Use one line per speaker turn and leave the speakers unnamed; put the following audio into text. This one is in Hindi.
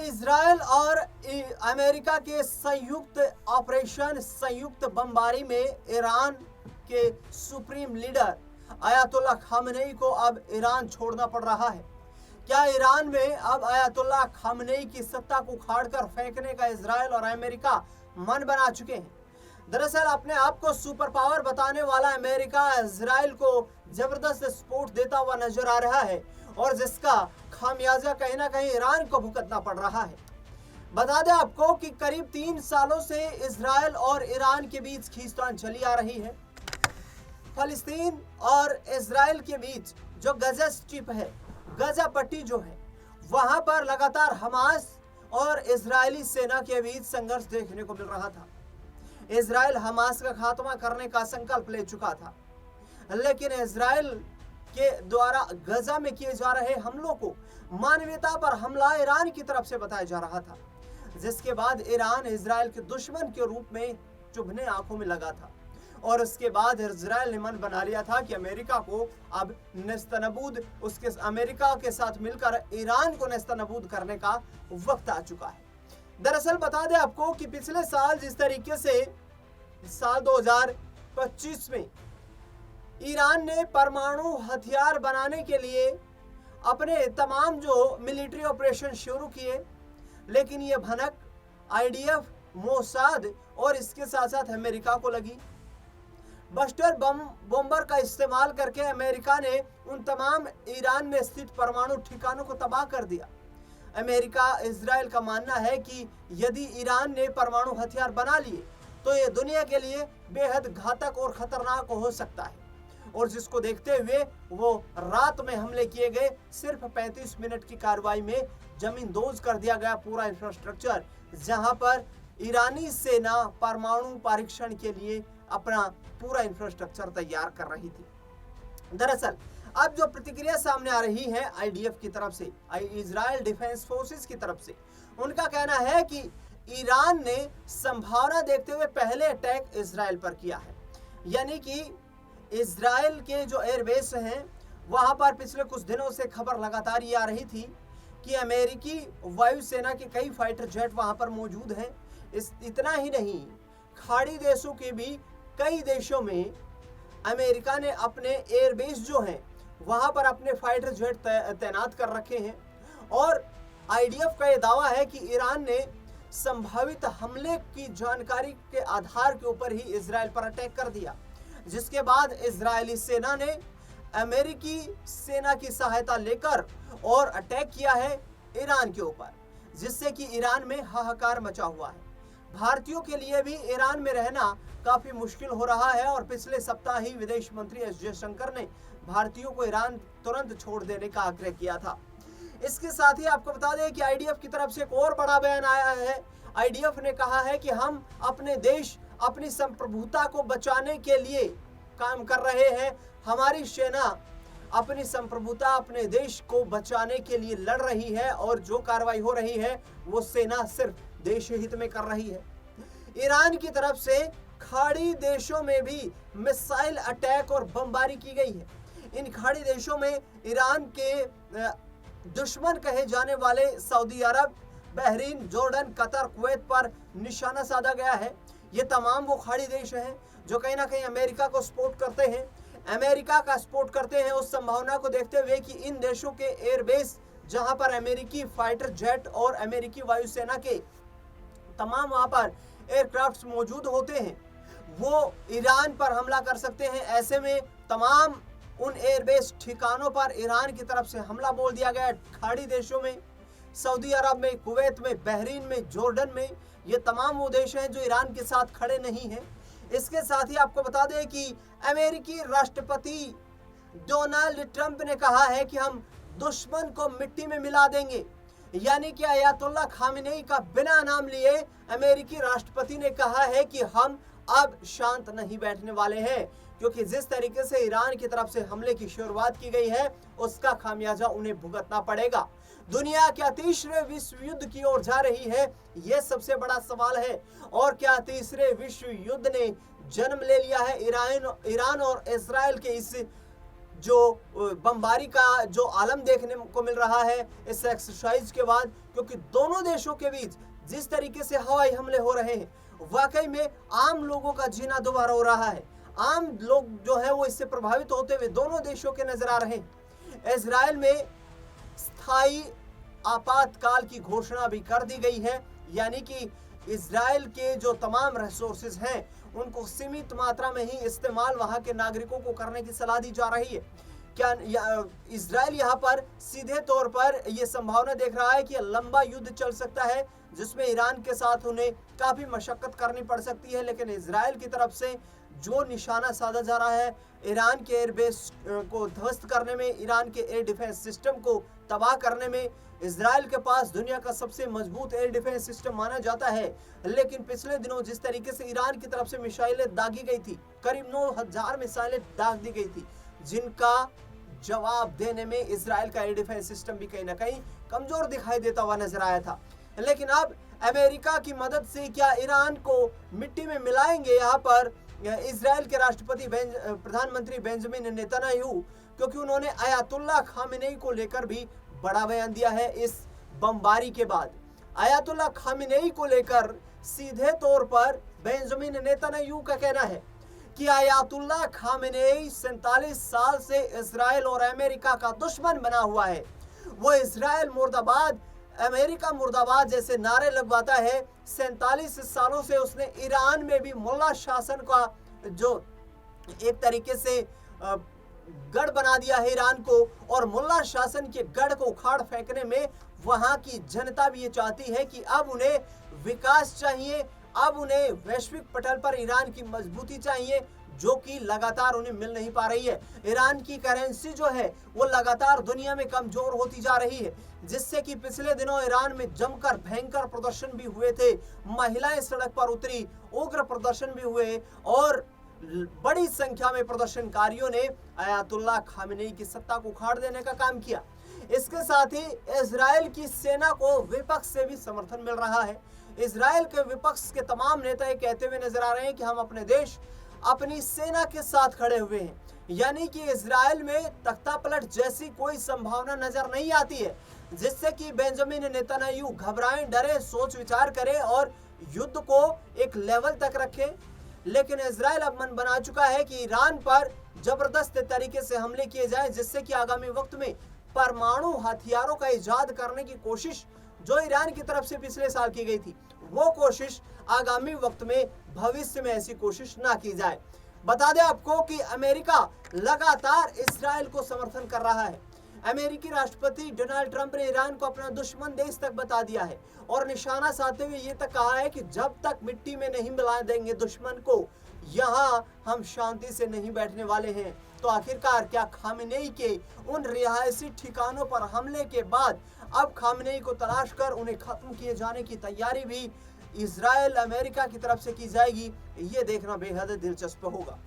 इजराइल और अमेरिका के संयुक्त ऑपरेशन, संयुक्त बमबारी में ईरान के सुप्रीम लीडर अयातुल्लाह खामनेई को अब ईरान छोड़ना पड़ रहा है। क्या ईरान में अब अयातुल्लाह खामनेई की सत्ता को उखाड़कर फेंकने का इजराइल और अमेरिका मन बना चुके हैं? दरअसल अपने आप को सुपर पावर बताने वाला अमेरिका इजराइल को जबरदस्त सपोर्ट देता हुआ नजर आ रहा है और जिसका खामियाजा कहीं ना कहीं ईरान को भुगतना पड़ रहा है। बता दें आपको कि करीब 3 सालों से इजराइल और ईरान के बीच खींचतान चली आ रही है। फलस्तीन और इजराइल के बीच जो गजा स्ट्रिप है, गजा पट्टी जो है, वहां पर लगातार हमास और इजरायली सेना के बीच संघर्ष देखने को मिल रहा था। इजराइल हमास का खात्मा करने का संकल्प ले चुका था, लेकिन इजराइल के द्वारा गजा में किए जा रहे हमलों को मानवता पर हमला ईरान की तरफ से बताया जा रहा था, जिसके बाद ईरान इजराइल के दुश्मन के रूप में चुभने आंखों में लगा था और उसके बाद इजराइल ने मन बना लिया था कि अमेरिका को अब नेस्तनाबूद, उसके अमेरिका के साथ मिलकर ईरान को नेस्तनाबूद करने का वक्त आ चुका है। दरअसल बता दें आपको कि पिछले साल जिस तरीके से साल 2025 में ईरान ने परमाणु हथियार बनाने के लिए अपने तमाम जो मिलिट्री ऑपरेशन शुरू किए, लेकिन ये भनक आईडीएफ, मोसाद और इसके साथ साथ अमेरिका को लगी। बस्टर बॉम्बर का इस्तेमाल करके अमेरिका ने उन तमाम ईरान में स्थित परमाणु ठिकानों को तबाह कर दिया। अमेरिका, इजराइल का मानना है कि यदि ईरान ने परमाणु हथियार बना लिए तो ये दुनिया के लिए बेहद घातक और खतरनाक हो सकता है, और जिसको देखते हुए वो रात में हमले किए गए। सिर्फ 35 मिनट की कार्रवाई में जमींदोज कर दिया गया पूरा इंफ्रास्ट्रक्चर, जहां पर ईरानी सेना परमाणु परीक्षण के लिए अपना पूरा इंफ्रास्ट्रक्चर तैयार कर रही थी। दरअसल अब जो प्रतिक्रिया सामने आ रही है आईडीएफ की तरफ से, इजराइल डिफेंस फोर्सेस की तरफ से, उनका कहना है कि ईरान ने संभावना देखते हुए पहले अटैक इजराइल पर किया है। यानी कि इजराइल के जो एयरबेस हैं वहां पर पिछले कुछ दिनों से खबर लगातार ये आ रही थी कि अमेरिकी वायुसेना के कई फाइटर जेट वहां पर मौजूद हैं। इतना ही नहीं, खाड़ी देशों के भी कई देशों में अमेरिका ने अपने एयरबेस जो हैं वहां पर अपने फाइटर जेट तैनात कर रखे हैं, और आईडीएफ का यह दावा है कि ईरान ने संभावित हमले की जानकारी के आधार के ऊपर ही इजराइल पर अटैक कर दिया, जिसके बाद इजरायली सेना ने अमेरिकी सेना की सहायता लेकर और अटैक किया है ईरान के ऊपर, जिससे कि ईरान में हाहाकार मचा हुआ है। भारतीयों के लिए भी ईरान में रहना काफी मुश्किल हो रहा है और पिछले सप्ताह ही विदेश मंत्री एस जयशंकर ने भारतीयों को ईरान तुरंत छोड़ देने का आग्रह किया था। इसके साथ ही आपको बता दें कि आईडीएफ की तरफ से एक और बड़ा बयान आया है। आईडीएफ ने कहा है कि हम अपने देश, अपनी संप्रभुता को बचाने के लिए काम कर रहे हैं। हमारी सेना अपनी संप्रभुता, अपने देश को बचाने के लिए लड़ रही है और जो कार्रवाई हो रही है वो सेना सिर्फ देश हित में कर रही है। ईरान की तरफ से खाड़ी देशों में भी मिसाइल अटैक और बमबारी की गई है। इन खाड़ी देशों में ईरान के दुश्मन कहे जाने वाले सऊदी अरब, बहरीन, जॉर्डन, कतर, कुवैत पर निशाना साधा गया है। ये तमाम वो खाड़ी देश हैं जो कहीं ना कहीं अमेरिका को सपोर्ट करते हैं, अमेरिका का सपोर्ट करते हैं। उस संभावना को देखते हुए कि इन देशों के एयरबेस, जहां पर अमेरिकी फाइटर जेट और अमेरिकी वायुसेना के तमाम वहां पर एयरक्राफ्ट मौजूद होते हैं, वो ईरान पर हमला कर सकते हैं। ऐसे में तमाम उन एयरबेस ठिकानों पर ईरान की तरफ से हमला बोल दिया गया। खाड़ी देशों में, सऊदी अरब में, कुवैत में, बहरीन में, जॉर्डन में, ये तमाम वो देश हैं जो ईरान के साथ खड़े नहीं हैं। इसके साथ ही आपको बता दें कि अमेरिकी राष्ट्रपति डोनाल्ड ट्रंप ने कहा है कि हम दुश्मन को मिट्टी में मिला देंगे। यानी कि अयातुल्लाह खामेनेई का बिना नाम लिए अमेरिकी राष्ट्रपति ने कहा है कि हम अब शांत नहीं बैठने वाले हैं, क्योंकि जिस तरीके से ईरान की तरफ से हमले की शुरुआत की गई है उसका खामियाजा उन्हें भुगतना पड़ेगा। दुनिया क्या तीसरे विश्व युद्ध की ओर जा रही है, यह सबसे बड़ा सवाल है। और क्या तीसरे विश्व युद्ध ने जन्म ले लिया है ईरान और इजराइल के इस जो बमबारी का जो आलम देखने को मिल रहा है इस एक्सरसाइज के बाद, क्योंकि दोनों देशों के बीच जिस तरीके से हवाई हमले हो रहे हैं, वाकई में आम लोगों का जीना दोबारा हो रहा है। आम लोग जो है वो इससे प्रभावित होते हुए दोनों देशों के नजर आ रहे हैं। इजराइल में स्थायी आपातकाल की घोषणा भी कर दी गई है, यानी कि इजराइल के जो तमाम रिसोर्सेज हैं उनको सीमित मात्रा में ही इस्तेमाल वहां के नागरिकों को करने की सलाह दी जा रही है। क्या इजराइल यहाँ पर सीधे तौर पर यह संभावना देख रहा है कि लंबा युद्ध चल सकता है जिसमें ईरान के साथ उन्हें काफी मशक्कत करनी पड़ सकती है, लेकिन इजराइल की तरफ से जो निशाना साधा जा रहा है ईरान के एयरबेस को ध्वस्त करने में, ईरान के एयर डिफेंस सिस्टम को तबाह करने में। इजराइल के पास दुनिया का सबसे मजबूत एयर डिफेंस सिस्टम माना जाता है, लेकिन पिछले दिनों जिस तरीके से ईरान की तरफ से मिसाइलें दागी गई थी, करीब 9000 मिसाइलें दाग दी गई थी, जिनका जवाब देने में इजराइल का एयर डिफेंस सिस्टम भी कहीं ना कहीं कमजोर दिखाई देता हुआ नजर आया था। लेकिन अब अमेरिका की मदद से क्या ईरान को मिट्टी में मिलाएंगे यहाँ पर इजराइल के राष्ट्रपति प्रधानमंत्री बेंजामिन नेतन्याहू, क्योंकि उन्होंने अयातुल्लाह खामेनेई को लेकर भी बड़ा बयान दिया है इस बमबारी के बाद। अयातुल्लाह खामेनेई को लेकर सीधे तौर पर बेंजामिन नेतन्याहू का कहना है कि अयातुल्लाह खामेनेई 47 साल से इजराइल और अमेरिका का दुश्मन बना हुआ है। वो इजराइल मुर्दाबाद, अमेरिका मुर्दाबाद जैसे नारे लगवाता है। 47 सालों से उसने ईरान में भी मुल्ला शासन का जो एक तरीके से गढ़ बना दिया है ईरान को, और मुल्ला शासन के गढ़ को उखाड़ फेंकने में वहां की जनता भी ये चाहती है कि अब उन्हें विकास चाहिए, अब उन्हें वैश्विक पटल पर ईरान की मजबूती चाहिए, जो कि लगातार उन्हें मिल नहीं पा रही है। ईरान की करेंसी जो है वो लगातार दुनिया में कमजोर होती जा रही है, जिससे कि पिछले दिनों ईरान में जमकर भयंकर प्रदर्शन भी हुए थे, महिलाएं सड़क पर उतरी, उग्र प्रदर्शन भी हुए और बड़ी संख्या में प्रदर्शनकारियों ने अयातुल्लाह खामेनेई की सत्ता को उखाड़ देने का काम किया। इसके साथ ही इजराइल की सेना को विपक्ष से भी समर्थन मिल रहा है। इजराइल के विपक्ष के तमाम नेता ये कहते हुए नजर आ रहे हैं कि हम अपने देश, अपनी सेना के साथ खड़े हुए हैं, यानी कि इजराइल में तख्तापलट जैसी कोई संभावना नजर नहीं आती है, जिससे कि बेंजामिन नेतन्याहू घबराएं, डरे, सोच विचार करें और युद्ध को एक लेवल तक रखें। लेकिन इजराइल अब मन बना चुका है कि ईरान पर जबरदस्त तरीके से हमले किए जाएं, जिससे कि आगामी वक्त में परमाणु हथियारों का इजाद करने की कोशिश जो ईरान की तरफ से पिछले साल की गई थी, वो कोशिश आगामी वक्त में भविष्य में ऐसी कोशिश ना की जाए। बता दें आपको कि अमेरिका लगातार इजराइल को समर्थन कर रहा है। अमेरिकी राष्ट्रपति डोनाल्ड ट्रंप ने ईरान को अपना दुश्मन देश तक बता दिया है और निशाना साधते हुए ये तक कहा है कि जब तक मिट्टी में नहीं मिला देंगे दुश्मन को, यहाँ हम शांति से नहीं बैठने वाले हैं। तो आखिरकार क्या खामेनेई के उन रिहायशी ठिकानों पर हमले के बाद अब खामेनेई को तलाश कर उन्हें खत्म किए जाने की तैयारी भी इजराइल अमेरिका की तरफ से की जाएगी? ये देखना बेहद दिलचस्प होगा।